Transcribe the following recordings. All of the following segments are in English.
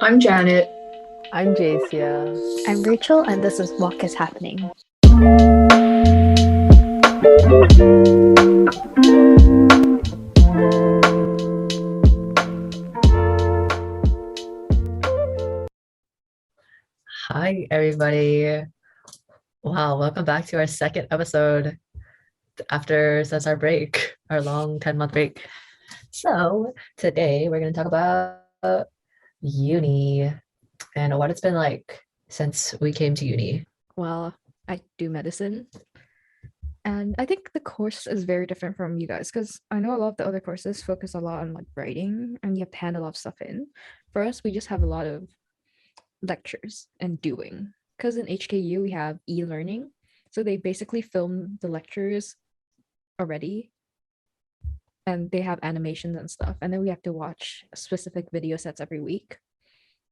I'm Janet. I'm Jacia. I'm Rachel, and this is Walk is Happening. Hi, everybody. Wow, welcome back to our second episode after since our break, our long 10-month break. So today we're going to talk about uni and what it's been like since we came to uni. Well, I do medicine, and I think the course is very different from you guys because I know a lot of the other courses focus a lot on like writing and you have to hand a lot of stuff in. For us, we just have a lot of lectures and doing because in HKU we have e-learning. So they basically film the lectures already and they have animations and stuff. And then we have to watch specific video sets every week.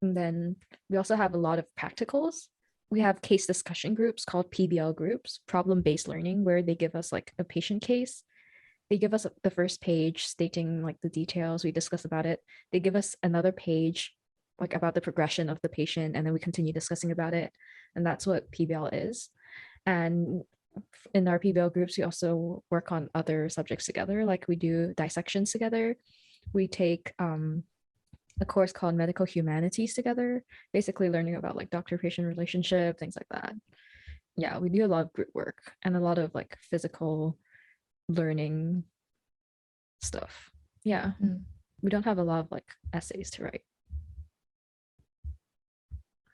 And then we also have a lot of practicals. We have case discussion groups called PBL groups, problem-based learning, where they give us like a patient case. They give us the first page stating like the details. We discuss about it. They give us another page like about the progression of the patient, and then we continue discussing about it. And that's what PBL is. And in our PBL groups, we also work on other subjects together. Like we do dissections together. We take a course called Medical Humanities together, basically learning about like doctor-patient relationship, things like that. Yeah, we do a lot of group work and a lot of like physical learning stuff. Yeah, we don't have a lot of like essays to write.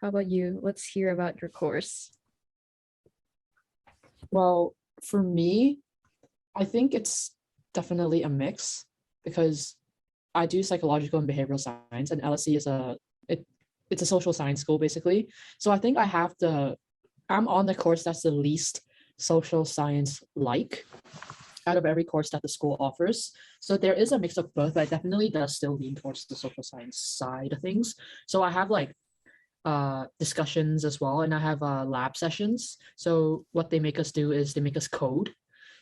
How about you? Let's hear about your course. Well, for me, I think it's definitely a mix because I do psychological and behavioral science, and LSE is it's a social science school basically. So I think I'm on the course that's the least social science like out of every course that the school offers. So there is a mix of both, but it definitely does still lean towards the social science side of things. So I have like discussions as well, and I have lab sessions. So what they make us do is they make us code.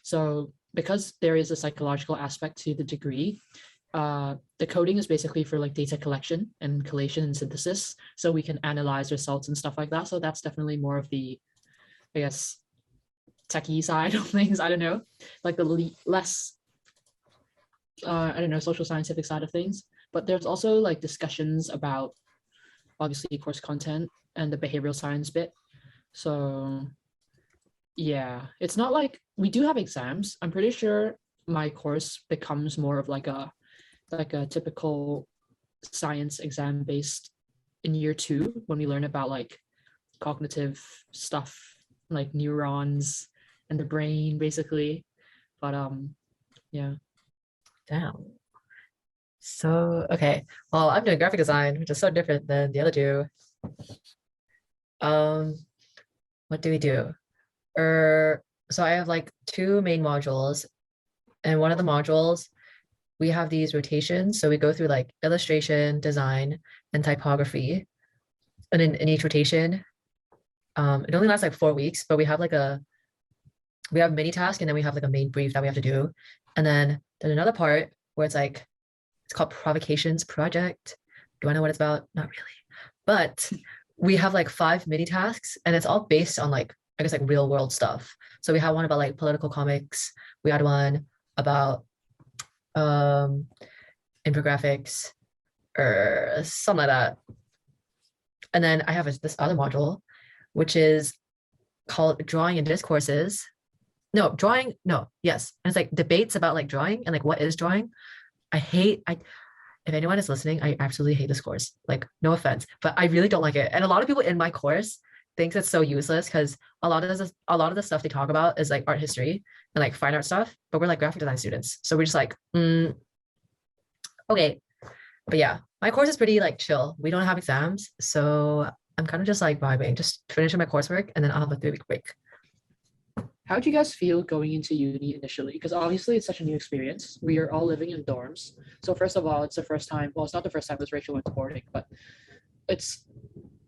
So because there is a psychological aspect to the degree, the coding is basically for like data collection and collation and synthesis, so we can analyze results and stuff like that. So that's definitely more of the, I guess, techie side of things. I don't know, like the less I don't know, social scientific side of things. But there's also like discussions about obviously course content and the behavioral science bit. So yeah, it's not like we do have exams. I'm pretty sure my course becomes more of like a typical science exam based in year two when we learn about like cognitive stuff like neurons and the brain basically. But yeah. Damn. So, okay. Well, I'm doing graphic design, which is so different than the other two. Um, what do we do? So I have like two main modules, and one of the modules we have these rotations. So we go through like illustration, design, and typography. And in each rotation, it only lasts like 4 weeks, but we have mini task and then we have like a main brief that we have to do. And then there's another part where it's called provocations project. Do I know what it's about? Not really. But we have like five mini tasks and it's all based on like, I guess like real world stuff. So we had one about like political comics. We had one about um infographics or something like that. And then I have this other module, which is called drawing and discourses. No, drawing, no, yes. And it's like debates about like drawing and like what is drawing. I if anyone is listening, I absolutely hate this course. Like, no offense, but I really don't like it. And a lot of people in my course thinks it's so useless because a lot of the stuff they talk about is like art history and like fine art stuff, but we're like graphic design students. So we're just like, okay. But yeah, my course is pretty like chill. We don't have exams, so I'm kind of just like vibing, just finishing my coursework, and then I'll have a 3 week break. How do you guys feel going into uni initially? Because obviously it's such a new experience. We are all living in dorms. So first of all, it's the first time. Well, it's not the first time because Rachel went to boarding, but it's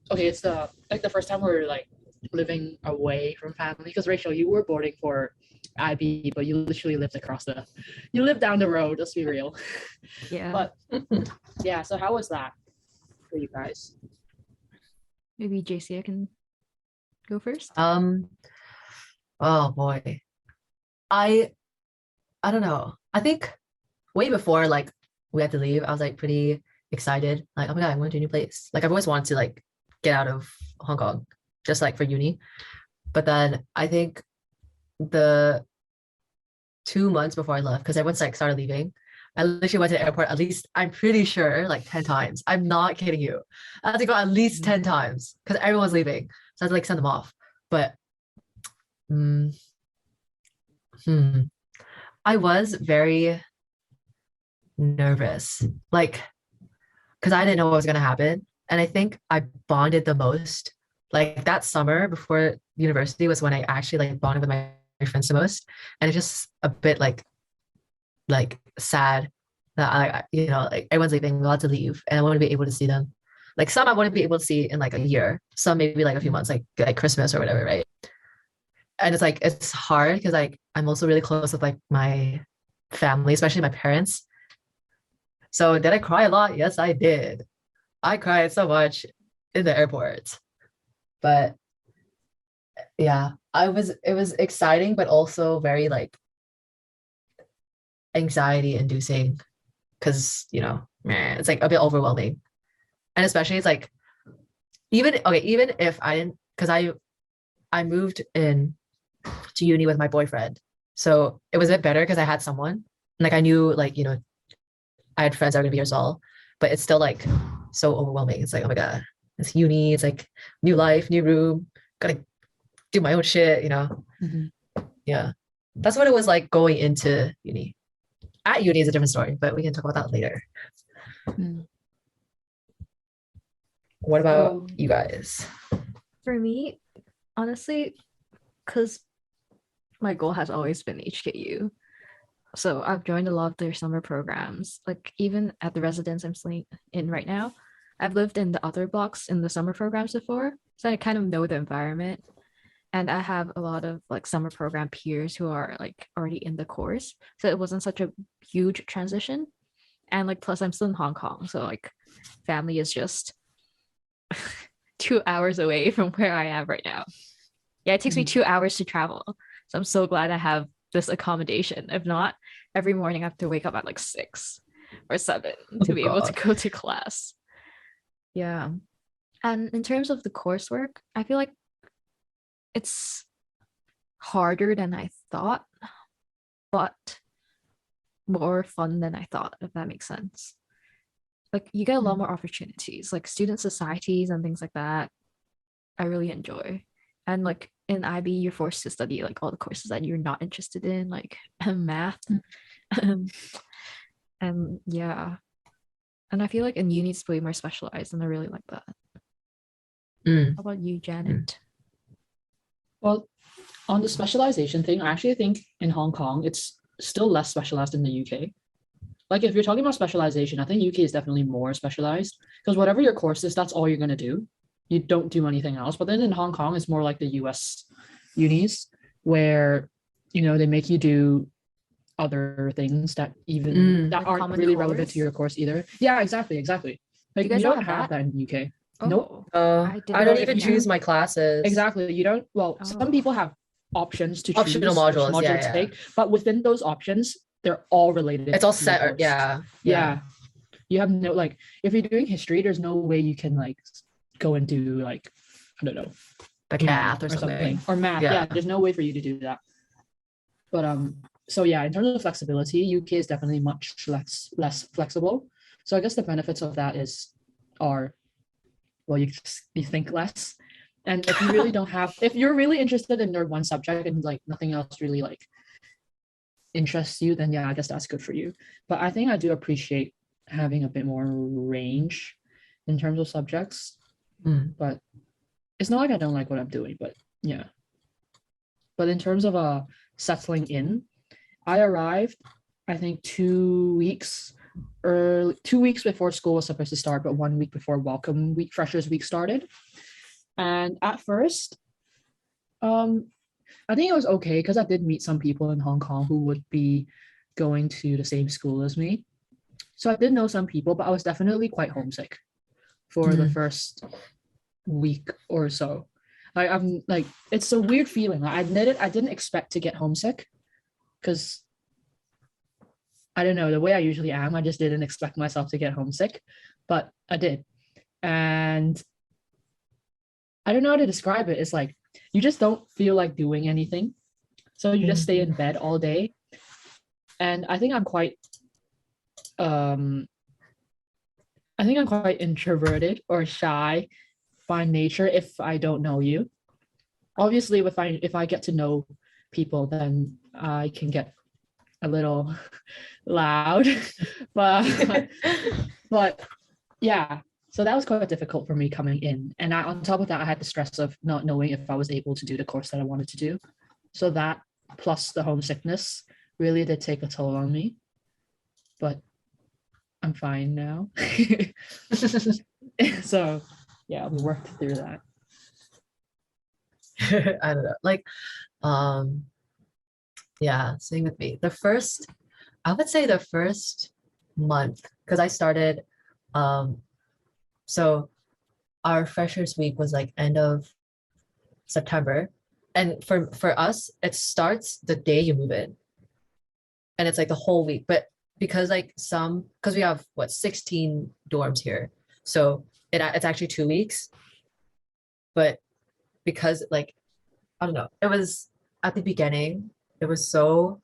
okay. It's the first time we're like living away from family. Because Rachel, you were boarding for IB, but you literally you lived down the road. Let's be real. Yeah. But yeah, so how was that? for you guys? Maybe JC, I can go first. Oh boy. I I don't know. I think way before like we had to leave, I was like pretty excited. Like, oh my God, I'm going to a new place. Like I've always wanted to like get out of Hong Kong, just like for uni. But then I think the 2 months before I left, because everyone's like started leaving, I literally went to the airport at least, I'm pretty sure, like 10 times. I'm not kidding you. I had to go at least 10 times because everyone's leaving. So I had to like send them off. But mm, hmm, I was very nervous, like, because I didn't know what was going to happen. And I think I bonded the most. Like that summer before university was when I actually like bonded with my friends the most. And it's just a bit like sad that like everyone's leaving, we to leave, and I want to be able to see them. Like some I want to be able to see in like a year, some maybe like a few months, like Christmas or whatever, right? And it's like it's hard because like I'm also really close with like my family, especially my parents. So did I cry a lot? Yes, I did. I cried so much in the airport. But yeah, it was exciting, but also very like anxiety inducing because man, it's like a bit overwhelming. And especially it's like even if I didn't, because I moved in to uni with my boyfriend. So it was a bit better because I had someone. Like I knew like, I had friends that were gonna be here as well, but it's still like so overwhelming. It's like, oh my God, it's uni, it's like new life, new room, gotta do my own shit. Mhm. Yeah. That's what it was like going into uni. At uni is a different story, but we can talk about that later. Mm. What about Um, you guys? For me, honestly, because my goal has always been HKU. So I've joined a lot of their summer programs. Like even at the residence I'm staying in right now, I've lived in the other blocks in the summer programs before. So I kind of know the environment. And I have a lot of like summer program peers who are like already in the course. So it wasn't such a huge transition. And like plus I'm still in Hong Kong. So like family is just 2 hours away from where I am right now. Yeah, it takes me Mhm. 2 hours to travel. So I'm so glad I have this accommodation. If not, every morning I have to wake up at like 6 or 7 to Oh be able to God. go to class. Yeah. And in terms of the coursework, I feel like it's harder than I thought, but more fun than I thought, if that makes sense. Like you get a lot Mm. more opportunities, like student societies and things like that. I really enjoy. And like in IB, you're forced to study like all the courses that you're not interested in, like math. Mm. And yeah. And I feel like in uni it's way more specialized, and I really like that. Mm, How about you, mm, Janet? Well, on the specialization thing, I actually think in Hong Kong it's still less specialized in the UK. Like if you're talking about specialization, I think UK is definitely more specialized because whatever your course is, that's all you're gonna do. You don't do anything else. But then in Hong Kong, it's more like the US unis where they make you do other things that mm. Like aren't common really relevant to cores? your course either. Yeah, exactly, exactly. Do you Like guys you not don't have have that? that in UK. Nope. Oh, Uh, I did I So don't not if even know you choose that. my classes. exactly, you don't. Well, some Oh, people have options to Optional choose which modules. module Yeah, to yeah. take, but within those options, they're all related It's all to your set. course. Yeah, yeah. Yeah, you have no like if you're doing history, there's no way you can like go and do like I don't know The eng math or or something something. or math. Yeah. Yeah, there's no way for you to do that. But so yeah, in terms of flexibility, UK is definitely much less flexible. So I guess the benefits of that are well, you think less. And if you really don't have, if you're really interested in your one subject and like nothing else really like interests you, then yeah, I guess that's good for you. But I think I do appreciate having a bit more range in terms of subjects. Mm, But it's not like I don't like what I'm doing, but yeah. But in terms of settling in, I arrived, I think 2 weeks early, 2 weeks before school was supposed to start, but 1 week before welcome week, freshers week started. And at first, um, I think it was okay because I did meet some people in Hong Kong who would be going to the same school as me. So I did know some people, but I was definitely quite homesick for the Mhm. first week or so. I'm like, it's a weird feeling. Like, I admit it, I didn't expect to get homesick because I don't know, the way I usually am, I just didn't expect myself to get homesick, but I did. And I don't know how to describe it. It's like you just don't feel like doing anything. So you just stay in bed all day. And um I think I'm quite introverted or shy by nature if I don't know you. Obviously, if I get to know people, then I can get a little loud. but but yeah, so that was quite difficult for me coming in. And on top of that, I had the stress of not knowing if I was able to do the course that I wanted to do. So that plus the homesickness really did take a toll on me. But I'm fine now. So yeah, we worked through that. I don't know. Like, um, yeah, same with me. I would say the first month, because I started, um, so our freshers week was like end of September. And for us, it starts the day you move in. And it's like the whole week. But because because we have what 16 dorms here. So it's actually 2 weeks. But because like, I don't know, it was at the beginning, it was so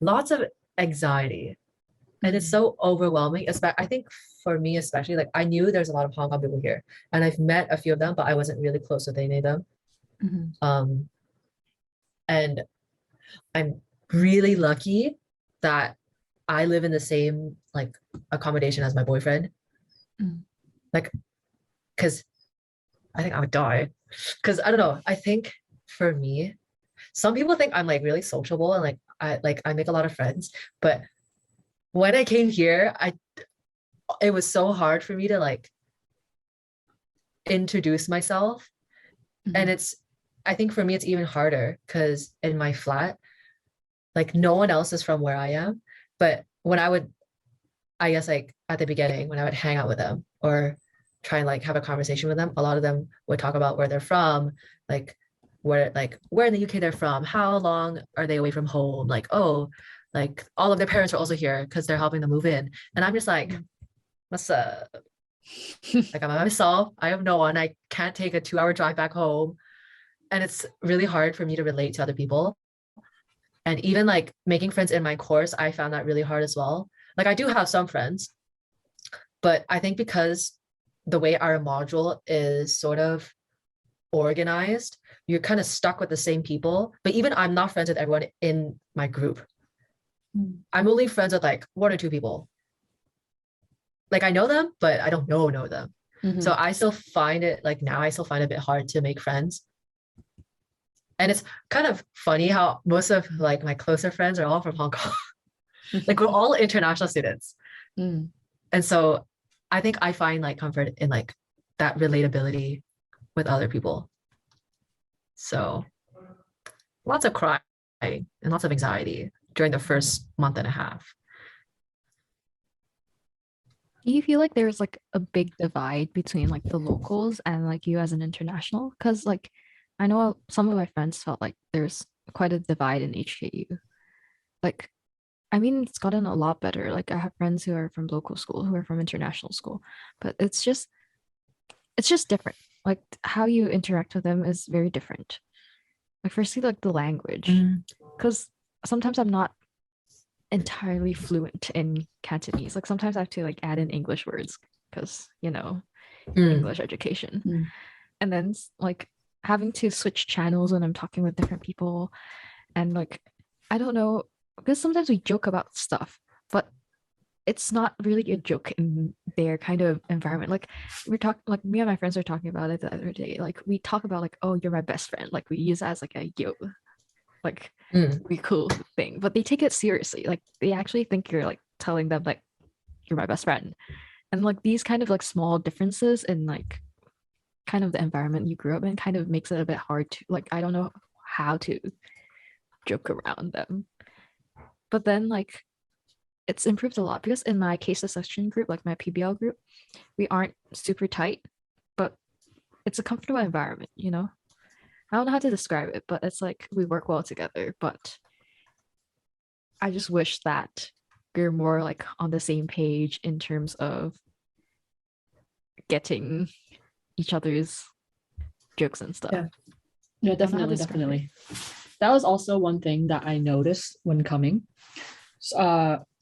lots of anxiety. And it's so overwhelming. I think for me especially, like I knew there's a lot of Hong Kong people here, and I've met a few of them, but I wasn't really close with any of them. Mhm. And I'm really lucky that I live in the same like accommodation as my boyfriend. Mm. Like, because I think I would die. Because I don't know. I think for me, some people think I'm like really sociable and like I make a lot of friends, but when I came here, it was so hard for me to like introduce myself. And I think for me it's even harder because in my flat, like no one else is from where I am. But I guess like at the beginning, when I would hang out with them or try and like have a conversation with them, a lot of them would talk about where they're from, like where in the UK they're from, how long are they away from home, like, oh, like all of their parents are also here because they're helping them move in. And I'm just like, what's up? Like I'm by myself. I have no one. I can't take a 2 hour drive back home. And it's really hard for me to relate to other people. And even like making friends in my course, I found that really hard as well. Like I do have some friends, but I think because the way our module is sort of organized, you're kind of stuck with the same people. But even I'm not friends with everyone in my group. I'm only friends with like one or two people. Like I know them, but I don't know them. So I still find it like now I still find it a bit hard to make friends. And it's kind of funny how most of like my closer friends are all from Hong Kong. Like we're all international students. Mm. And so I think I find like comfort in like that relatability with other people. So lots of crying and lots of anxiety during the first month and a half. Do you feel like there's like a big divide between like the locals and like you as an international? Because like I know some of my friends felt like there's quite a divide in HKU. Like, I mean, it's gotten a lot better. Like I have friends who are from local school, who are from international school, but it's just different. Like how you interact with them is very different. Like firstly, like the language, because sometimes I'm not entirely fluent in Cantonese. Like sometimes I have to like add in English words because English education. And then like having to switch channels when I'm talking with different people, and like I don't know, because sometimes we joke about stuff, but it's not really a joke in their kind of environment. Like we're talking, like me and my friends were talking about it the other day. Like we talk about like, oh, you're my best friend. Like we use that as like a yo, like really cool thing. But they take it seriously. Like they actually think you're like telling them like you're my best friend. And like these kind of like small differences in like kind of the environment you grew up in kind of makes it a bit hard to like I don't know how to joke around them. But then like it's improved a lot because in my case accession group, like my PBL group, we aren't super tight, but it's a comfortable environment, you know? I don't know how to describe it, but it's like we work well together. But I just wish that we're more like on the same page in terms of getting each other's jokes and stuff. Yeah. Yeah, I don't know how to definitely, describe it. definitely. That was also one thing that I noticed when coming.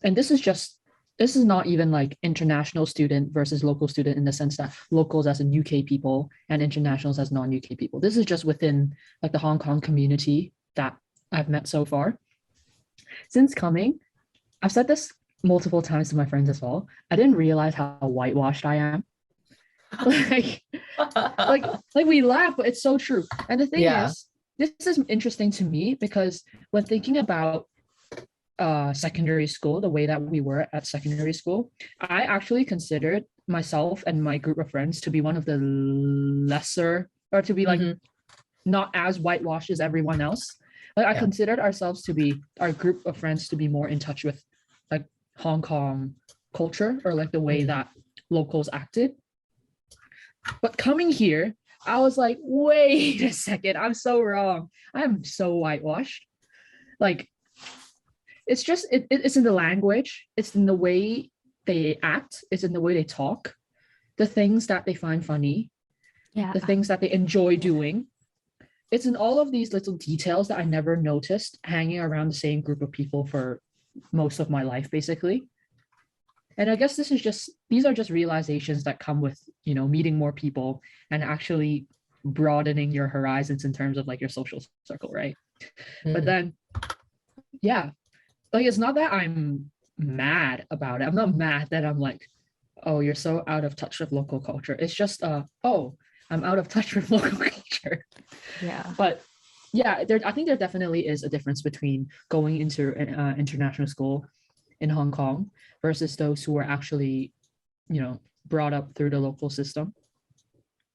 And this is not even like international student versus local student in the sense that locals as in UK people and internationals as non-UK people. This is just within like the Hong Kong community that I've met so far. Since coming, I've said this multiple times to my friends as well. I didn't realize how whitewashed I am. like, like we laugh, but it's so true. And the thing Yeah. is, this is interesting to me because when thinking about secondary school, the way that we were at secondary school, I actually considered myself and my group of friends to be one of the lesser, or to be like Mhm. not as whitewashed as everyone else. Like I Yeah. considered ourselves to be, our group of friends to be more in touch with like Hong Kong culture or like the way Mm. that locals acted. But coming here, I was like, wait a second, I'm so wrong. I'm so whitewashed. Like it's just it's in the language, it's in the way they act, it's in the way they talk, the things that they find funny, Yeah. the things that they enjoy doing. It's in all of these little details that I never noticed hanging around the same group of people for most of my life, basically. And I guess these are just realizations that come with, you know, meeting more people and actually broadening your horizons in terms of like your social circle, right? But Mhm. then, yeah, like it's not that I'm mad about it. I'm not mad that I'm like, oh, you're so out of touch with local culture. It's just oh, I'm out of touch with local culture. Yeah. But yeah, I think there definitely is a difference between going into an international school in Hong Kong versus those who are actually, you know, brought up through the local system.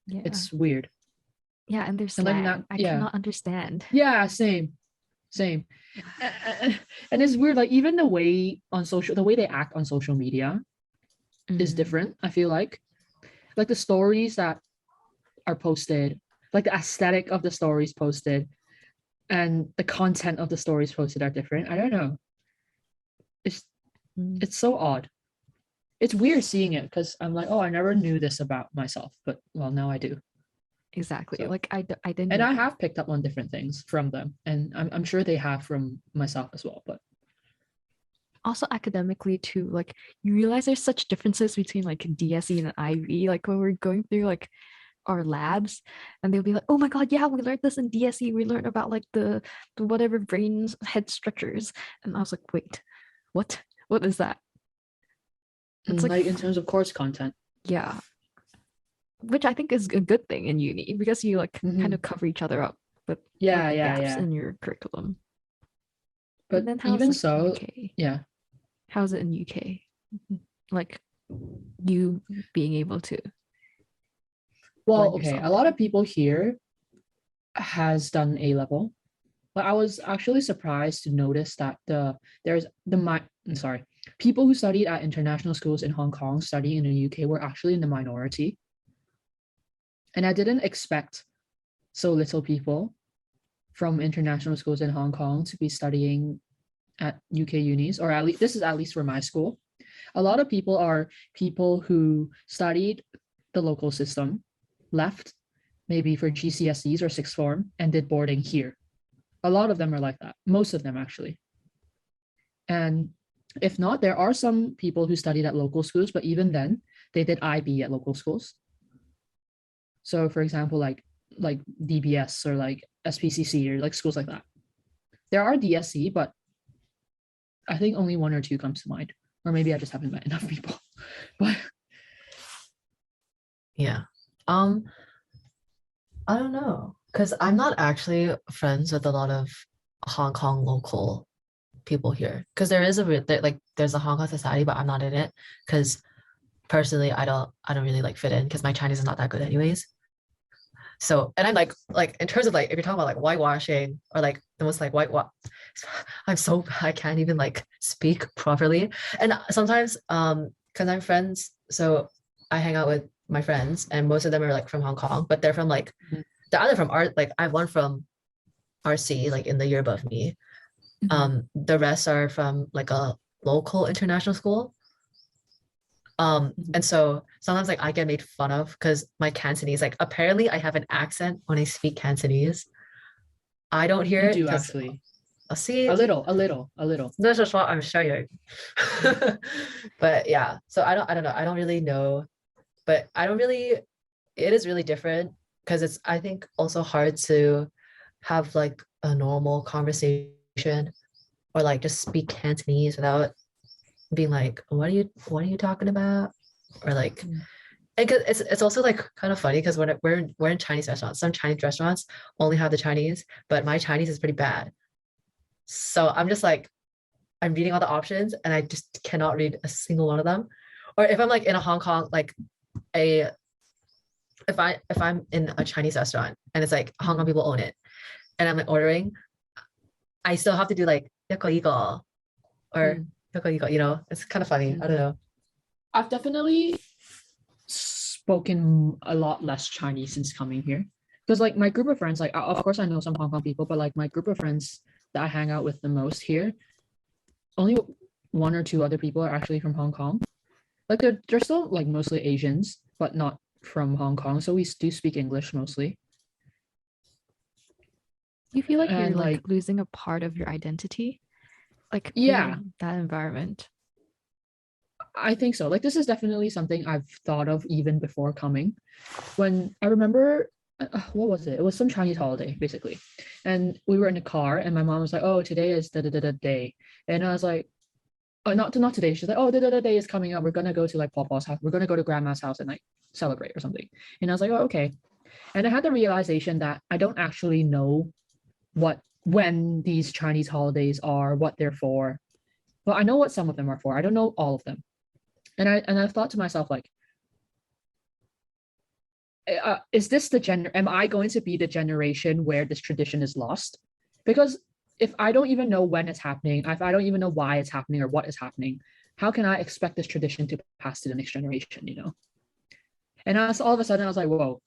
Yeah. It's weird. Yeah, and there's And like slang. not, I yeah, cannot understand. yeah, same. And it's weird, like even the way they act on social media is Mm. different, I feel like the stories that are posted, like the aesthetic of the stories posted and the content of the stories posted are different. I don't know, it's Mm. it's so odd. It's weird seeing it because I'm like, oh, I never knew this about myself, but well, now I do. Exactly. So, Like I didn't and know. I have picked up on different things from them, and I'm sure they have from myself as well. But Also academically too, like you realize there's such differences between like DSE and IB. Like when we're going through like our labs and they'll be like, oh my god, yeah, we learned this in DSE. We learned about like the whatever brain's head structures. And I was like, wait, what? What is that? It's like like in terms of course content, yeah. Which I think is a good thing in uni because you like kind of cover each other up with yeah, the yeah, gaps yeah. in your curriculum. But And then how's even it in so, UK? yeah. How's it in UK? Like you being able to Well, blend okay, a yourself. lot of people here has done A level, but I was actually surprised to notice that people who studied at international schools in Hong Kong studying in the UK were actually in the minority. And I didn't expect so little people from international schools in Hong Kong to be studying at UK unis, or at least this is at least for my school. A lot of people are people who studied the local system, left maybe for GCSEs or sixth form, and did boarding here. A lot of them are like that, most of them actually. And if not, there are some people who studied at local schools, but even then, they did IB at local schools. So for example, like DBS or like SPCC or like schools like that. There are DSC, but I think only one or two comes to mind. Or maybe I just haven't met enough people. But Yeah. I don't know. Because I'm not actually friends with a lot of Hong Kong local people here. Because there is there's a Hong Kong society, but I'm not in it. Because personally, I don't really like fit in because my Chinese is not that good anyways. So, and I'm like in terms of like if you're talking about like whitewashing or like the most like I'm so I can't even like speak properly. And sometimes because I'm friends, so I hang out with my friends and most of them are like from Hong Kong, but they're from like Mhm. they're either from art, like I have one from RC, like in the year above me. The rest are from like a local international school. Mhm. And so sometimes like I get made fun of because my Cantonese, like apparently I have an accent when I speak Cantonese. I don't hear You it do because actually. I'll see A little, a little, a little. this is what I'm showing. But yeah, so I don't know. I don't really know, but I don't really it is really different because it's I think also hard to have like a normal conversation or like just speak Cantonese without being like, what are you talking about? Or like Mm. and 'cause it's also like kind of funny because we're in Chinese restaurants. Some Chinese restaurants only have the Chinese, but my Chinese is pretty bad. So I'm just like I'm reading all the options and I just cannot read a single one of them. Or if I'm like in a Hong Kong, like a if I'm in a Chinese restaurant and it's like Hong Kong people own it and I'm like ordering, I still have to do like yako ego or Mm. yako ego, you know, it's kind of funny. I don't know. I've definitely spoken a lot less Chinese since coming here. Because like my group of friends, like of course I know some Hong Kong people, but like my group of friends that I hang out with the most here, only one or two other people are actually from Hong Kong. Like they're still like mostly Asians, but not from Hong Kong. So we do speak English mostly. You feel like you're And like like losing a part of your identity, like being yeah, in that environment. I think so. Like this is definitely something I've thought of even before coming. When I remember what was it? It was some Chinese holiday, basically. And we were in the car and my mom was like, oh, today is da da da da day. And I was like, oh, not today. She's like, oh, da da da day is coming up. We're gonna go to like Papa's house. We're gonna go to grandma's house and like celebrate or something. And I was like, oh, okay. And I had the realization that I don't actually know when these Chinese holidays are, what they're for. Well, I know what some of them are for. I don't know all of them. And I thought to myself, like, is this am I going to be the generation where this tradition is lost? Because if I don't even know when it's happening, if I don't even know why it's happening or what is happening, how can I expect this tradition to pass to the next generation, you know? And all of a sudden I was like, whoa.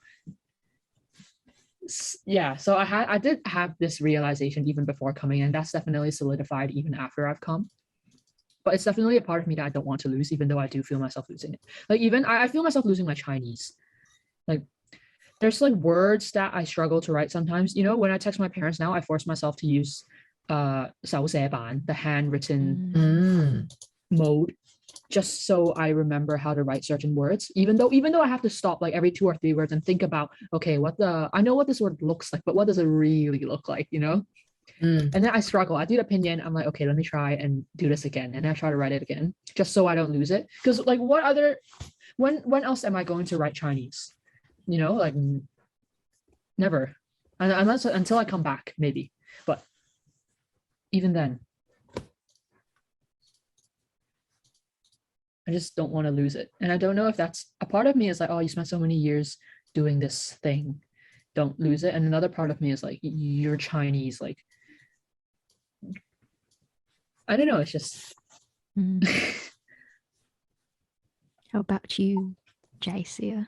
Yeah, so I did have this realization even before coming, and that's definitely solidified even after I've come. But it's definitely a part of me that I don't want to lose, even though I do feel myself losing it. Like even I feel myself losing my Chinese. Like there's like words that I struggle to write sometimes. You know, when I text my parents now, I force myself to use 手写版, the handwritten mode, just so I remember how to write certain words. Even though I have to stop like every 2 or 3 words and think about, okay, I know what this word looks like, but what does it really look like, you know? And then I struggle. I do the pinyin. I'm like, okay, let me try and do this again. And I try to write it again, just so I don't lose it. Because like when else am I going to write Chinese? You know, like never. Unless until I come back, maybe. But even then, I just don't want to lose it. And I don't know if that's a part of me is like, oh, you spent so many years doing this thing. Don't lose it. And another part of me is like, you're Chinese. Like, I don't know. It's just. How about you, Jaisia?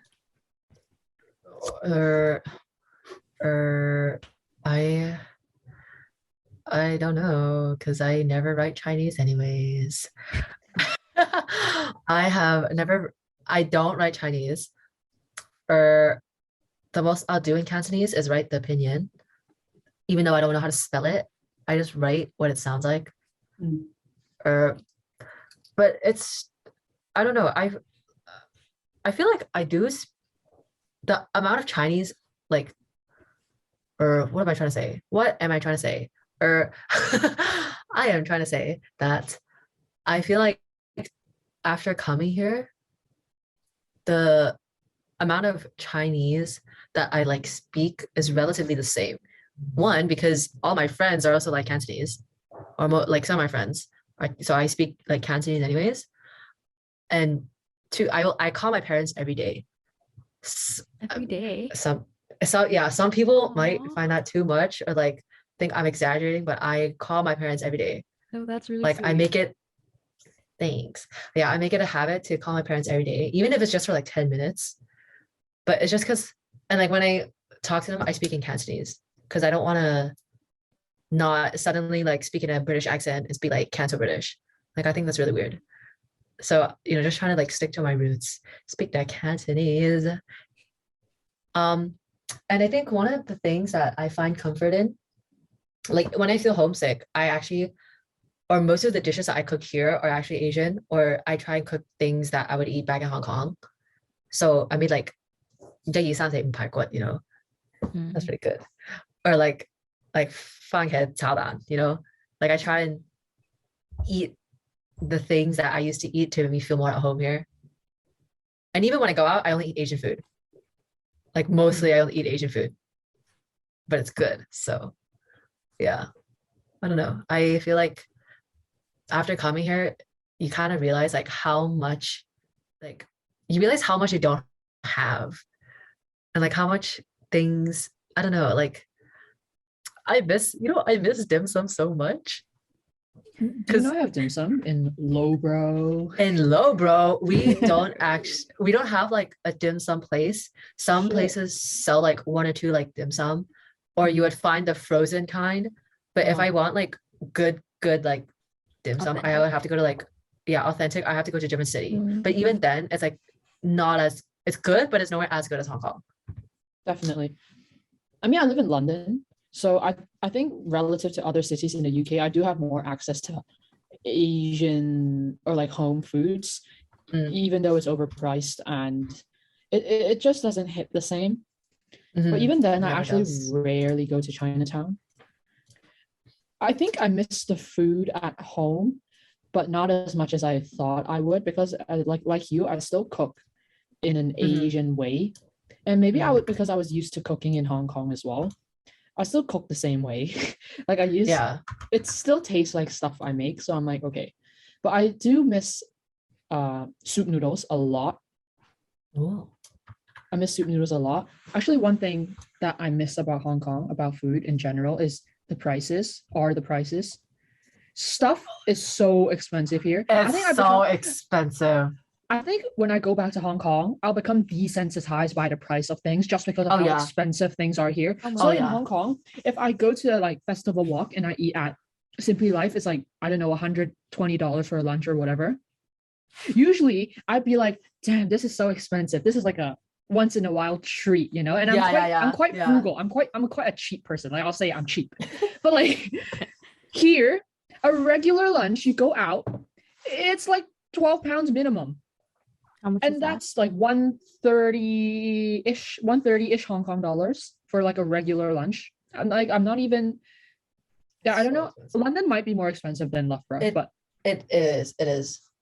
I don't know because I never write Chinese anyways. I don't write Chinese. Or the most I'll do in Cantonese is write the pinyin, even though I don't know how to spell it. I just write what it sounds like. Mm. Or, but it's I don't know. I feel like I do the amount of Chinese like or what am I trying to say? What am I trying to say? Or I am trying to say that I feel like after coming here, the amount of Chinese that I like speak is relatively the same. One, because all my friends are also like Cantonese, or like some of my friends. So I speak like Cantonese anyways. And two, I call my parents every day. Every day. Some So yeah, some people might Aw. find that too much or like think I'm exaggerating, but I call my parents every day. No, that's really Like I sweet. make it, thanks. Yeah, I make it a habit to call my parents every day, even if it's just for like 10 minutes. But it's just because, and like when I talk to them, I speak in Cantonese because I don't want to not suddenly like speak in a British accent and speak like Canto British. Like I think that's really weird. So, just trying to like stick to my roots, speak that Cantonese. Um, and I think one of the things that I find comfort in, like when I feel homesick, I actually, or most of the dishes that I cook here are actually Asian, or I try and cook things that I would eat back in Hong Kong. So I made like 一二三四五排骨, that's Mm. pretty good. Or like 番茄炒蛋, like I try and eat the things that I used to eat to make me feel more at home here. And even when I go out, I only eat Asian food. Like mostly I only eat Asian food, but it's good. So yeah, I don't know. I feel like after coming here, you kind of realize like how much, like you realize how much you don't have and like how much things, I don't know, like I miss dim sum so much. Do you Because know I have dim sum in Lowbro? in low, bro, we don't have like a dim sum place. Some Shit. places sell like one or two like dim sum, or you would find the frozen kind. But if I want like good like dim sum, I would have to go to like, yeah, authentic. I have to go to a different city. But even then, it's like not as, it's good, but it's nowhere as good as Hong Kong. Definitely. I mean, I live in London, so I think relative to other cities in the UK, I do have more access to Asian or like home foods, even though it's overpriced and it just doesn't hit the same. But even then, I Never actually does. rarely go to Chinatown. I think I miss the food at home, but not as much as I thought I would because like you, I still cook in an Asian way. And maybe I would because I was used to cooking in Hong Kong as well. I still cook the same way. Like I use Yeah. it still tastes like stuff I make. So I'm like, okay. But I do miss soup noodles a lot. Oh. I miss soup noodles a lot. Actually, one thing that I miss about Hong Kong, about food in general, is the prices. Stuff is so expensive here. Expensive. I think when I go back to Hong Kong, I'll become desensitized by the price of things just because of Oh, how yeah. expensive things are here. Oh, So wow. in yeah. Hong Kong, if I go to like Festival Walk and I eat at Simply Life, it's like, I don't know, $120 for lunch or whatever. Usually I'd be like, damn, this is so expensive. This is like a once in a while treat, And I'm quite yeah. frugal. I'm quite a cheap person. Like I'll say I'm cheap. But like here, a regular lunch, you go out, it's like 12 pounds minimum. How much is And that? that's like 130-ish Hong Kong dollars for like a regular lunch. I'm not even, yeah, I don't So know. expensive. London might be more expensive than Loughborough, but It is,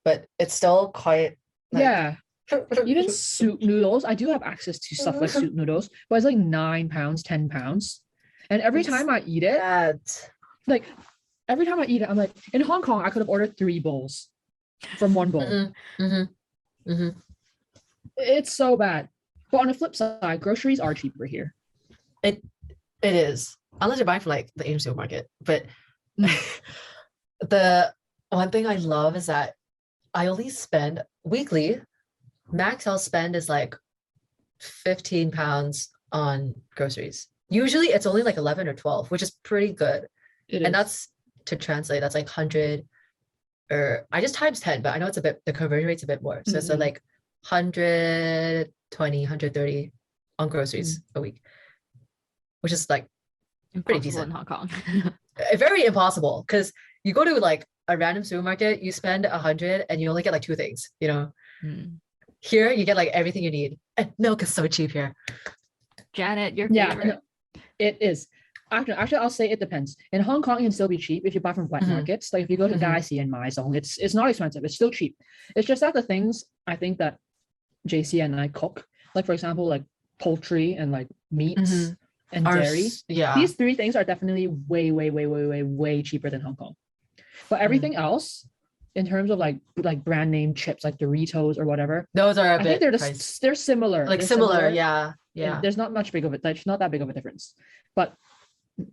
but it's still quite like, yeah, even soup noodles. I do have access to stuff like soup noodles, but it's like 9 pounds, 10 pounds. And every time I eat it, like every time I eat it, I'm like, in Hong Kong, I could have ordered 3 bowls from one bowl. It's so bad. But on the flip side, groceries are cheaper here. It is. Unless you're buying from like the Asian supermarket. But the one thing I love is that I only spend weekly, max I'll spend is like 15 pounds on groceries. Usually it's only like 11 or 12, which is pretty good. And that's to translate, that's like 100, or I just times 10, but I know it's a bit, the conversion rate's a bit more. So it's like 120, 130 on groceries a week, which is like pretty Impossible in decent. Hong Kong. Very impossible because you go to like a random supermarket, you spend 100 and you only get like 2 things, Here you get like everything you need. And milk is so cheap here. Janet, your Yeah, favorite. it is. Actually, I'll say it depends. In Hong Kong, it can still be cheap if you buy from wet markets. Like if you go to Daisy and Maizong, it's not expensive. It's still cheap. It's just that the things I think that JC and I cook, like for example, like poultry and like meats and dairy. Yeah. These 3 things are definitely way cheaper than Hong Kong. But everything else, in terms of like brand name chips, like Doritos or whatever, Those are I think they're similar. Like They're similar, yeah. Yeah. there's not much big of it. There's not that big of a difference. But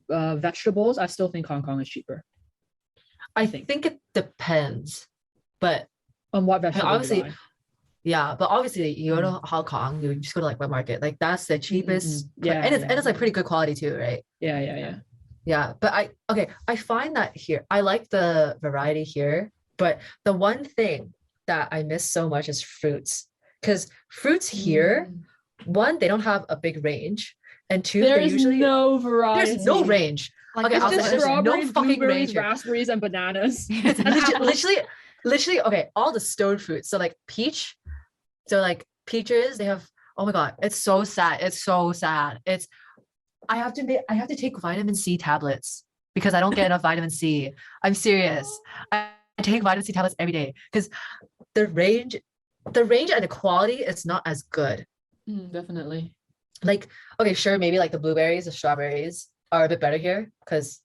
vegetables, I still think Hong Kong is cheaper. I think. think it depends, but On what vegetables obviously, you buy. yeah, but obviously you go to Hong Kong, you just go to like wet market, like that's the cheapest, Yeah, and yeah. it's like pretty good quality too, right? Yeah. Yeah, but I find that here, I like the variety here, but the one thing that I miss so much is fruits, because fruits here, one, they don't have a big range, and two, There they're is usually no variety. there's no range. Like, Okay, It's I'll what- just say there's no strawberries, fucking blueberries, range here. raspberries, and bananas. It's And apples. literally, okay, all the stone fruits. So like peach, so like peaches, they have, oh my God, it's so sad. It's so sad. I have to take vitamin C tablets because I don't get enough vitamin C. I'm serious. I take vitamin C tablets every day because the range and the quality is not as good. Definitely. Like, okay, sure, maybe like the blueberries, the strawberries are a bit better here because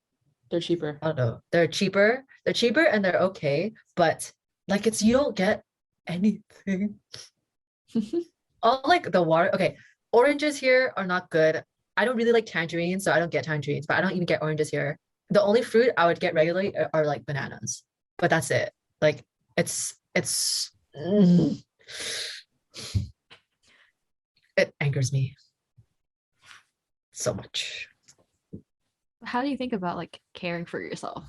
They're cheaper. I don't know, they're cheaper. They're cheaper and they're okay, but like it's you don't get anything. All like the water. Okay, oranges here are not good. I don't really like tangerines, so I don't get tangerines, but I don't even get oranges here. The only fruit I would get regularly are like bananas, but that's it. Like it's it angers me so much. How do you think about like caring for yourself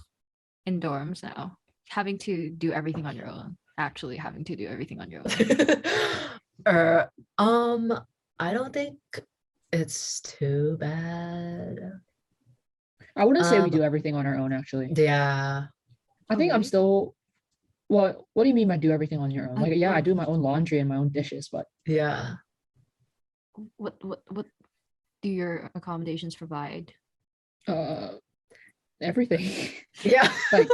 in dorms now? Having to do everything on your own. Actually having to do everything on your own. uh, I don't think it's too bad. I wouldn't say we Um, do everything on our own, actually. Yeah. I think I'm really? still. What do you mean by do everything on your own? Like, Like, yeah, I what- do my own laundry and my own dishes, but Yeah. What do your accommodations provide? everything. Yeah. Like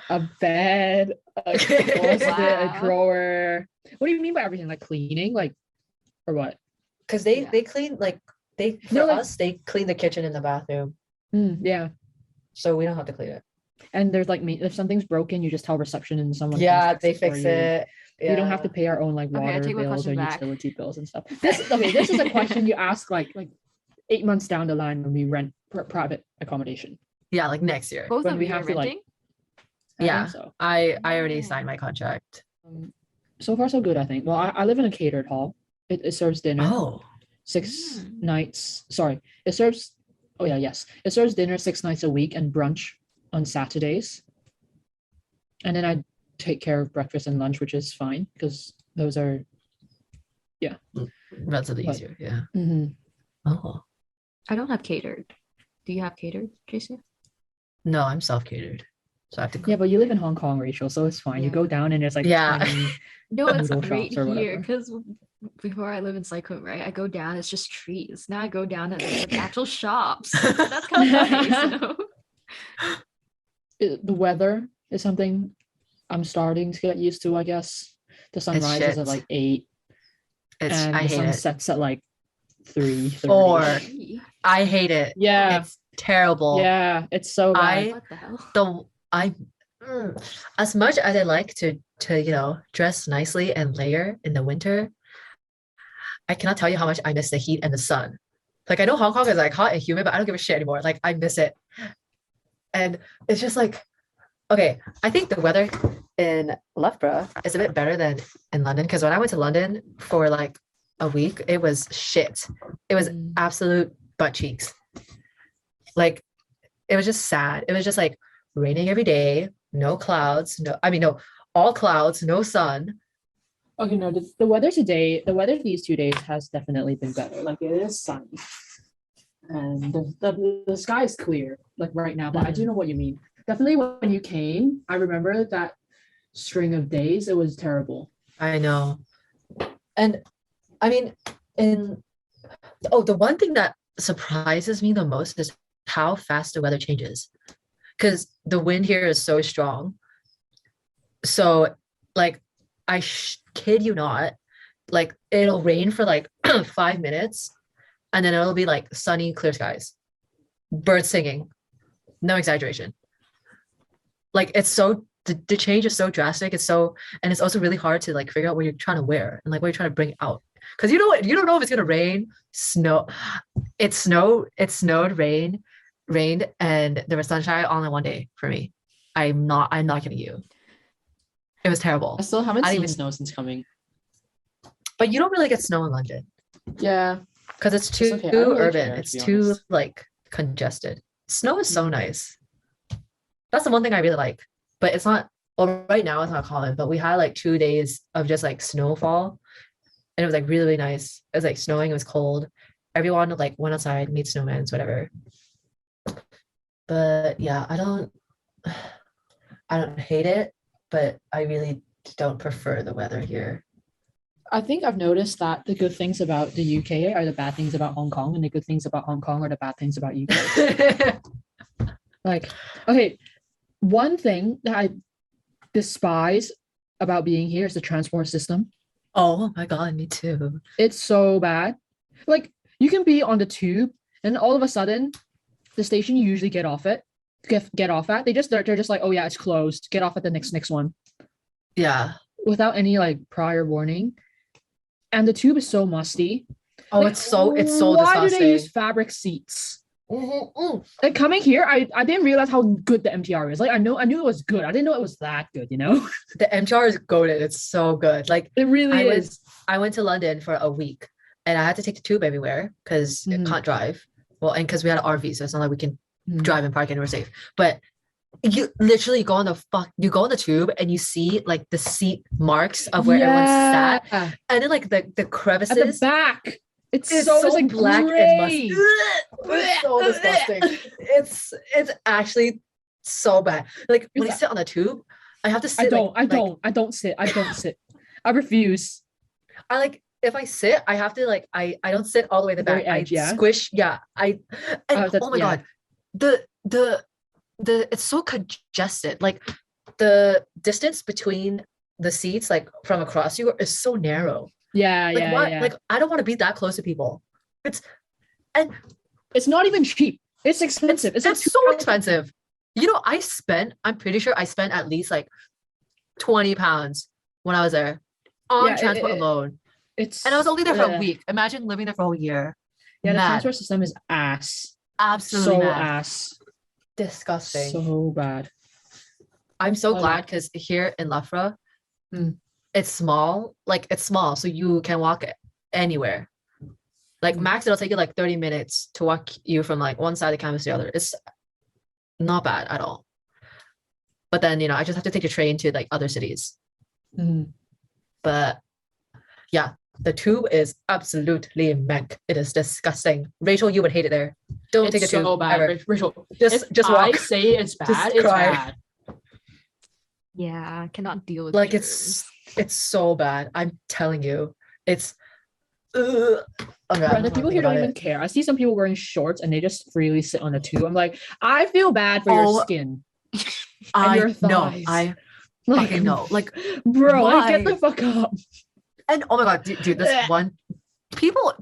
a bed, a closet, a Wow. drawer. What do you mean by everything? Like cleaning, like, or what? Because they Yeah. they clean like for No, like- us, they clean the kitchen and the bathroom. Yeah. So we don't have to clean it. And there's like if something's broken, you just tell reception and someone. Yeah, comes they for fix you. it. We don't have to Yeah. pay our own like Okay, I water take my bills or question back. utility bills and stuff. This is a question you ask like 8 months down the line when we rent private accommodation. Yeah, like next year. Both When of we you are have to, like, renting? I think Yeah. So I already Oh. signed my contract. so far so good, I think. Well, I live in a catered hall. It serves dinner Oh. 6 Mm. nights. Sorry, it serves. Oh yeah, yes, it serves dinner 6 nights a week and brunch on Saturdays. And then I take care of breakfast and lunch, which is fine because those are. Relatively But- easier. Yeah. Mhm. Oh. I don't have catered. Do you have catered, Tracy? No, I'm self-catered. So I have to Yeah, but you live in Hong Kong, Rachel, so it's fine. You Yeah. go down and there's like Yeah. tiny. No, it's noodle right shops or here whatever. because before I live in Cyclone, right? I go down, it's just trees. Now I go down and there's like actual shops. That's kind of nice, you know? The weather is something I'm starting to get used to, I guess. The sun It's rises shit. at like 8 and I the hate sun it. sets at like 3:30. 4. I hate it. Yeah. It's terrible. Yeah, it's so bad. What the hell? As much as I like to dress nicely and layer in the winter, I cannot tell you how much I miss the heat and the sun. Like I know Hong Kong is like hot and humid, but I don't give a shit anymore. Like I miss it. And it's just like, okay, I think the weather in Loughborough is a bit better than in London because when I went to London for like a week, it was shit. It was Mm. absolute butt cheeks. Like it was just sad. It was just like raining every day, no clouds, no, all clouds, no sun. Okay, no, the weather today, the weather these 2 days has definitely been better. Like it is sunny. And the sky is clear, like right now, but I do know what you mean. Definitely when you came, I remember that string of days, it was terrible. I know. And I mean, the one thing that surprises me the most is how fast the weather changes. Because the wind here is so strong. So, like, kid you not, like, it'll rain for like 5 minutes and then it'll be like sunny, clear skies, birds singing. No exaggeration. Like, it's so, the change is so drastic. And it's also really hard to like figure out what you're trying to wear and like what you're trying to bring out. because you don't know if it's gonna rain, snow. It snowed, rained, and there was sunshine all in one day for me. I'm not kidding you. It was terrible. I still haven't I seen didn't even, snow since coming. but you don't really get snow in London Yeah, because it's too okay. I don't really urban. care, to It's be too honest. like congested. Snow is so Mhm. nice. That's the one thing I really like. But it's not, well, right now it's not common, but we had like 2 days of just like snowfall. And it was like really, really nice. It was like snowing, it was cold. Everyone like went outside, made snowmans, whatever. But yeah, I don't hate it, but I really don't prefer the weather here. I think I've noticed that the good things about the UK are the bad things about Hong Kong, and the good things about Hong Kong are the bad things about UK. Like, okay, one thing that I despise about being here is the transport system. Oh my God, me too. It's so bad. Like, you can be on the tube, and all of a sudden, the station you usually get off at, they're just like, oh yeah, it's closed. Get off at the next one Yeah. without any like prior warning. And the tube is so musty. Oh, Like, it's so why do they use disgusting. fabric seats? Mhm. Like coming here, I didn't realize how good the MTR is. Like I knew it was good. I didn't know it was that good, you know? The MTR is goated. It's so good. Like It really I went is. I went to London for a week and I had to take the tube everywhere because it Mhm. can't drive. Well, and because we had an RV, so it's not like we can Mhm. drive and park anywhere safe. But you literally go on you go on the tube and you see like the seat marks of where everyone sat, Yeah. and then like the At the crevices. back. It's It's so, so it's like black and gray. musty. It's so disgusting. It's actually so bad. Like when I Because sit on the tube, I have to I sit don't, like I don't sit. I don't sit. I refuse. I like if I sit, I have to like I don't sit all the way to the The very back. I edge, yeah? squish, yeah. And That- oh my yeah. God, the it's so congested. Like the distance between the seats, like from across you, is so narrow. Yeah, Like yeah, what? yeah. Like I don't want to be that close to people. It's and It's not even cheap. It's expensive. It's like it's so £2. expensive. I'm pretty sure I spent at least like 20 pounds when I was there on Yeah, transport alone. It's And I was only there for a ugh. week. Imagine living there for a whole year. Yeah, the Mad. transport system is ass. Absolutely So mad. ass. Disgusting. So bad. I'm so Oh, glad because here in Loughborough, Mm. it's small. Like it's small, so you can walk anywhere. Like Mm. max, it'll take you like 30 minutes to walk you from like one side of the campus to the other. It's not bad at all. But then, I just have to take a train to like other cities. Mm. But yeah, the tube is absolutely mank. It is disgusting. Rachel, you would hate it there. Don't take a It's so tube bad. ever. Rachel, Just if I walk. say it's bad, it's cry. bad. Yeah, I cannot deal with Like germs. it's so bad. I'm telling you, it's. Oh God, Right, I the don't people wanna here think don't about even it. care. I see some people wearing shorts and they just freely sit on the tube. I'm like, I feel bad for Oh, your skin. I your know. thighs. I Like, fucking know. Like, bro, like, get why? the fuck up. and oh my God, dude, this Ugh. one. People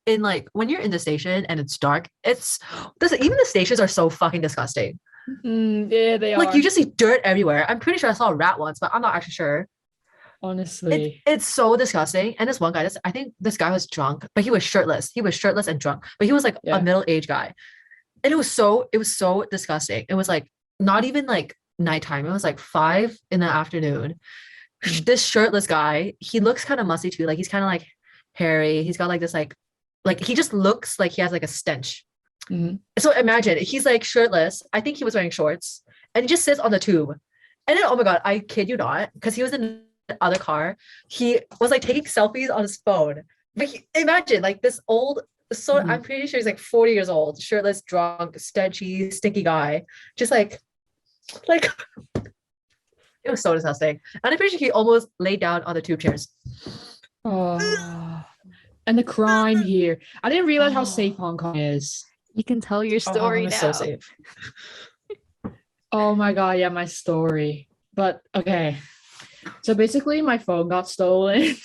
in like when you're in the station and it's dark, even the stations are so fucking disgusting. Yeah, they Like are. you just see dirt everywhere. I'm pretty sure I saw a rat once, but I'm not actually sure. Honestly. It's so disgusting. And this one guy, I think this guy was drunk, but he was shirtless. He was shirtless and drunk, but he was like Yeah. a middle-aged guy. And it was so disgusting. It was like not even like nighttime. It was like 5 in the afternoon. This shirtless guy, he looks kind of musty too. Like he's kind of like hairy. He's got like this like he just looks like he has like a stench. Mhm. So imagine he's like shirtless. I think he was wearing shorts and he just sits on the tube. And then, oh my God, I kid you not, because he was in the other car. He was like taking selfies on his phone. But imagine like this old, Mhm. I'm pretty sure he's like 40 years old, shirtless, drunk, stenchy, stinky guy. Just like, it was so disgusting. And I'm pretty sure he almost laid down on the tube chairs. Oh. And the crime here. I didn't realize how Oh. safe Hong Kong is. You can tell your Oh, Hong Kong story is now. so safe. Oh my God, yeah, my story. But okay. So basically my phone got stolen.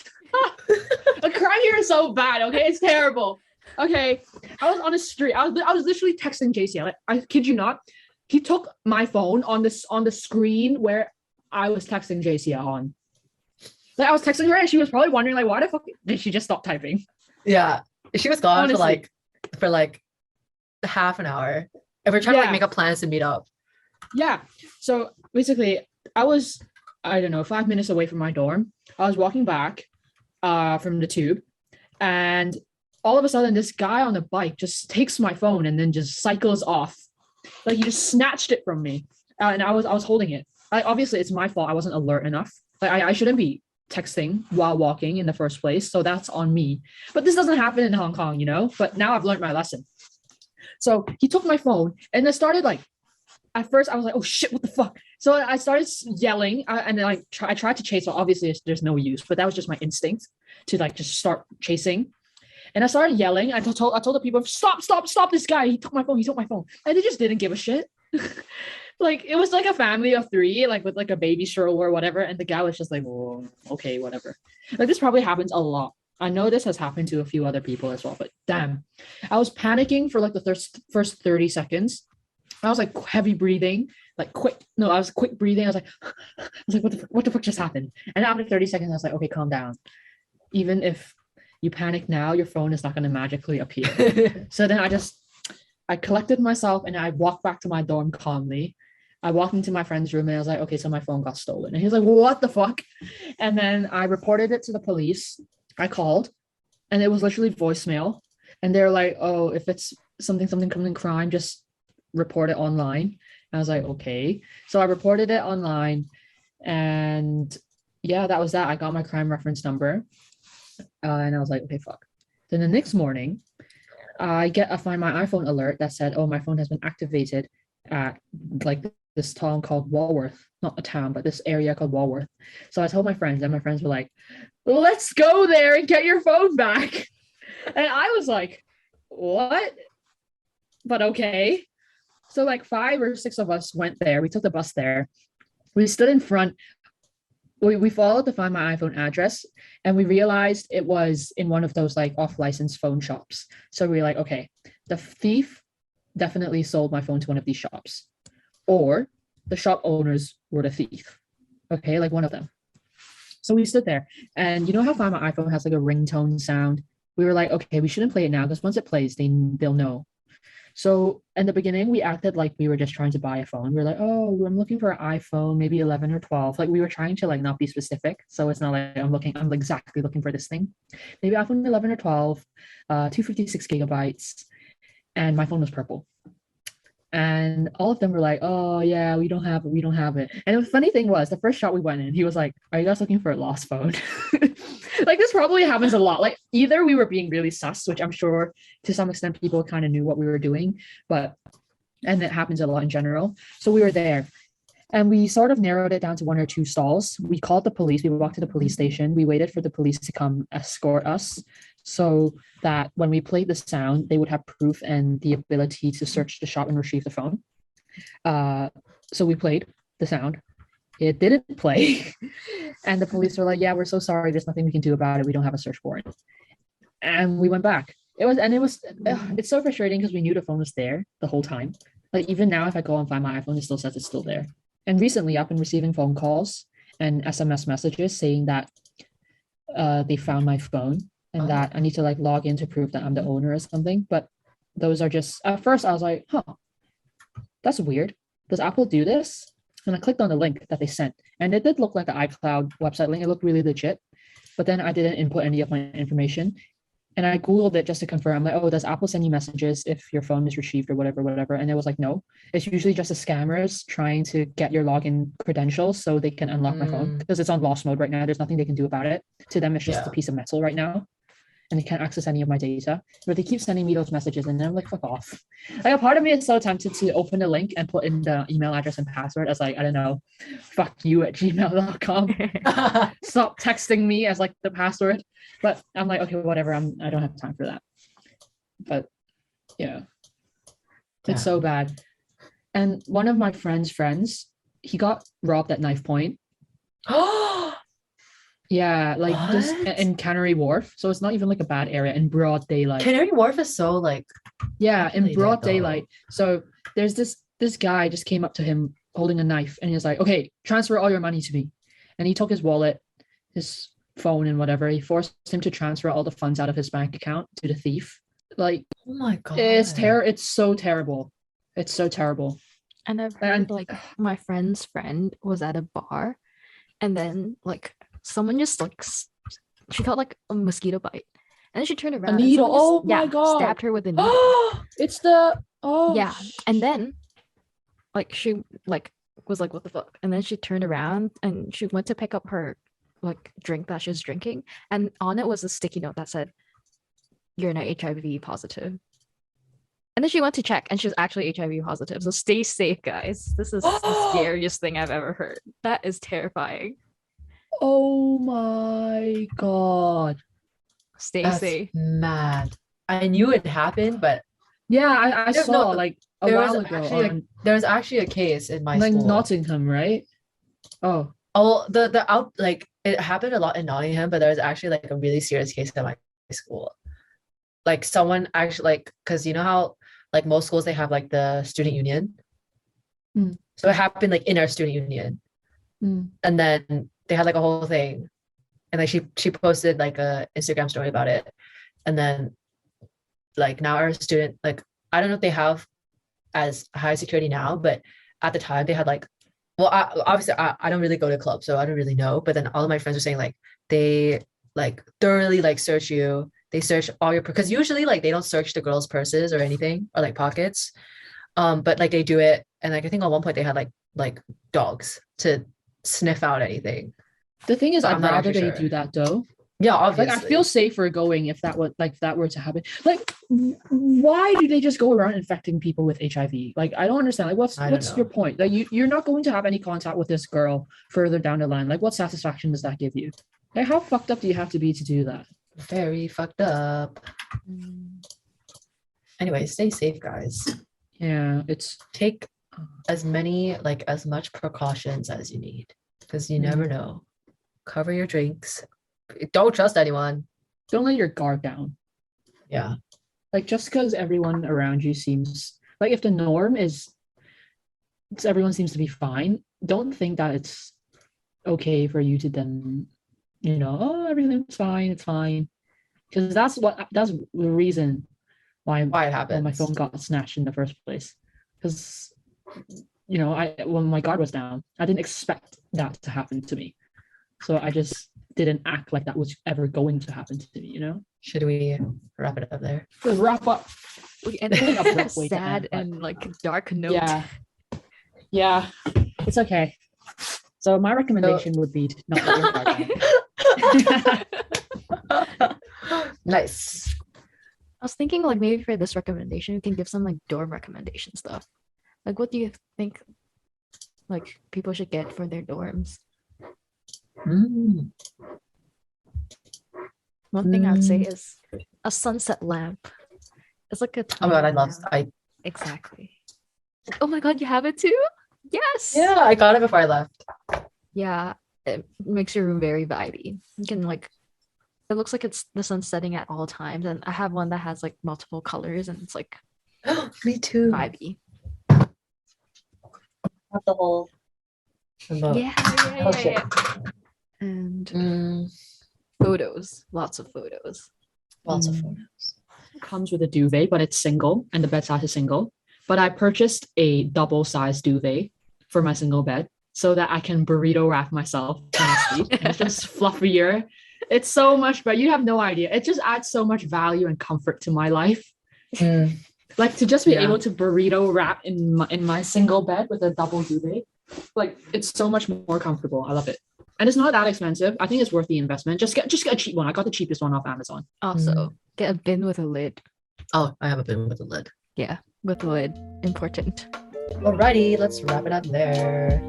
The crime here is so bad, okay? It's terrible. Okay. I was on the street. I was literally texting JC. Like, I kid you not. He took my phone on the screen where I was texting JC on. Like I was texting her and she was probably wondering like, why the fuck did she just stop typing? Yeah. She was gone Honestly. for like half an hour. And we're trying to like Yeah. make up plans to meet up. Yeah. So basically, I was, I don't know, 5 minutes away from my dorm. I was walking back from the tube, and all of a sudden, this guy on the bike just takes my phone and then just cycles off. Like he just snatched it from me, and I was holding it. Obviously, it's my fault. I wasn't alert enough. Like I shouldn't be texting while walking in the first place. So that's on me. But this doesn't happen in Hong Kong, you know. But now I've learned my lesson. So he took my phone and then started like, at first I was like, oh shit, what the fuck? So I started yelling, and then I tried to chase. So obviously there's no use, but that was just my instinct to like just start chasing. And I started yelling. I told the people, stop this guy. He took my phone. And they just didn't give a shit. Like it was like a family of three, like with like a baby stroller or whatever. And the guy was just like, oh, okay, whatever. Like this probably happens a lot. I know this has happened to a few other people as well, but damn, I was panicking for like the first 30 seconds. I was like heavy breathing, like quick. No, I was quick breathing. I was like, what the fuck just happened? And after 30 seconds, I was like, okay, calm down. Even if you panic now, your phone is not going to magically appear. So then I collected myself and I walked back to my dorm calmly. I walked into my friend's room and I was like, okay, so my phone got stolen. And he was like, what the fuck? And then I reported it to the police. I called and it was literally voicemail. And they're like, oh, if it's something crime, just report it online. And I was like, okay. So I reported it online and yeah, that was that. I got my crime reference number. And I was like, okay, fuck. Then the next morning, I find my iPhone alert that said, oh, my phone has been activated at like this town called Walworth, not a town, but this area called Walworth. So I told my friends, and my friends were like, let's go there and get your phone back. And I was like, what? But okay. So like 5 or 6 of us went there. We took the bus there. We stood in front. We followed the Find My iPhone address and we realized it was in one of those like off-license phone shops. So we were like, okay, the thief definitely sold my phone to one of these shops, or the shop owners were the thief. Okay, like one of them. So we stood there, and you know how Find My iPhone has like a ringtone sound? We were like, okay, we shouldn't play it now because once it plays, they'll know. So in the beginning, we acted like we were just trying to buy a phone. We were like, oh, I'm looking for an iPhone, maybe 11 or 12. Like we were trying to like not be specific. So it's not like I'm exactly looking for this thing. Maybe iPhone 11 or 12, 256 gigabytes. And my phone was purple. And all of them were like, oh yeah, we don't have it. And the funny thing was, the first shot we went in, he was like, are you guys looking for a lost phone? Like this probably happens a lot. Like either we were being really sus, which I'm sure to some extent people kind of knew what we were doing, and it happens a lot in general. So we were there and we sort of narrowed it down to 1 or 2 stalls. We called the police. We walked to the police station. We waited for the police to come escort us so that when we played the sound, they would have proof and the ability to search the shop and retrieve the phone. So we played the sound. It didn't play. And the police were like, yeah, we're so sorry. There's nothing we can do about it. We don't have a search warrant. And we went back. It's so frustrating because we knew the phone was there the whole time. Like even now, if I go and find my iPhone, it still says it's still there. And recently I've been receiving phone calls and SMS messages saying that they found my phone and that I need to like log in to prove that I'm the owner or something. But those are just, at first I was like, huh, that's weird. Does Apple do this? And I clicked on the link that they sent and it did look like an iCloud website link. It looked really legit, but then I didn't input any of my information. And I Googled it just to confirm. I'm like, oh, does Apple send you messages if your phone is retrieved or whatever? And it was like, no, it's usually just the scammers trying to get your login credentials so they can unlock my phone because it's on lost mode right now. There's nothing they can do about it. To them, it's just a piece of metal right now. And they can't access any of my data. But they keep sending me those messages and then I'm like, fuck off. Like a part of me is so tempted to open the link and put in the email address and password as like, I don't know, fuck you at gmail.com. Stop texting me as like the password. But I'm like, okay, whatever. I don't have time for that. But yeah, it's so bad. And one of my friend's friends, he got robbed at knife point. Yeah, like just in Canary Wharf. So it's not even like a bad area in broad daylight. Canary Wharf is so like, yeah, in broad daylight. So there's this guy just came up to him holding a knife and he was like, okay, transfer all your money to me. And he took his wallet his phone and whatever. He forced him to transfer all the funds out of his bank account to the thief. Like Oh my god. it's so terrible. It's so terrible. And I've And- heard like my friend's friend was at a bar, and then like someone just like she got like a mosquito bite, and then she turned around. and needle? someone just, Oh my God. Stabbed her with a needle. It's the Yeah, and then like she like was like, what the fuck? And then she turned around and she went to pick up her like drink that she was drinking, and on it was a sticky note that said, "You're not HIV positive." And then she went to check and she was actually HIV positive. So stay safe, guys. This is the scariest thing I've ever heard. That is terrifying. Oh my God. Stay That's safe. mad. I knew it happened, but Yeah, I There's saw no- like a there while was ago actually on there was actually a case in my like school. Nottingham, right? Oh, Oh, the out like it happened a lot in Nottingham, but there was actually like a really serious case at my school. Like someone actually like because you know how like most schools they have like the student union. Mm. So it happened like in our student union, and then they had like a whole thing, and like she posted like a Instagram story about it, and then like now our student like I don't know if they have as high security now, but at the time they had like well obviously I don't really go to clubs so I don't really know, but then all of my friends were saying like they like thoroughly like search you, they search all your because usually like they don't search the girls' purses or anything or like pockets, but like they do it, and like I think at one point they had like dogs to sniff out anything. the thing is, But I'd I'm not rather actually they sure. do that though. Yeah, Like obviously. I feel safer going if that were to happen. Like, why do they just go around infecting people with HIV? Like, I don't understand. Like, I don't what's your know. point? Like, you're not going to have any contact with this girl further down the line. Like, what satisfaction does that give you? Like, how fucked up do you have to be to do that? Very fucked up. Anyway, stay safe, guys. Yeah, it's Take as much precautions as you need because you never know. Cover your drinks. Don't trust anyone. don't let your guard down. Yeah. Like, just because everyone around you seems like if the norm is everyone seems to be fine, don't think that it's okay for you to then, oh, everything's fine, it's fine. Because that's the reason why Why it my happens. phone got snatched in the first place. Because when my guard was down, I didn't expect that to happen to me. So I just didn't act like that was ever going to happen to me, Should we wrap it up there? Let's wrap up. We ended on abrupt a way to end, sad but- and like dark note. Yeah, it's okay. So my recommendation would be to not let your guard down. Nice. I was thinking like maybe for this recommendation, we can give some like dorm recommendation stuff. Like, what do you think like people should get for their dorms? Mm. One thing I'd say is a sunset lamp. It's like a Oh my god, I tiny love lamp. Exactly. Oh my god, you have it too? Yes. Yeah, I got it before I left. Yeah, it makes your room very vibey. You can like, it looks like it's the sun setting at all times, and I have one that has like multiple colors, and it's like Me too. vibey. Not the whole remote. Yeah, Oh, shit. And Mm, photos, lots of photos. lots of Mm. photos. Comes with a duvet, but it's single, and the bed size is single. But I purchased a double-sized duvet for my single bed so that I can burrito wrap myself when I sleep. And it's just fluffier. It's so much better. You have no idea. It just adds so much value and comfort to my life. Mm, Like to just be Yeah. able to burrito wrap in my single bed with a double duvet. Like it's so much more comfortable. I love it. And it's not that expensive. I think it's worth the investment. Just get a cheap one. I got the cheapest one off Amazon. Also, get a bin with a lid. Oh, I have a bin with a lid. Yeah, with a lid. Important. Alrighty, let's wrap it up there.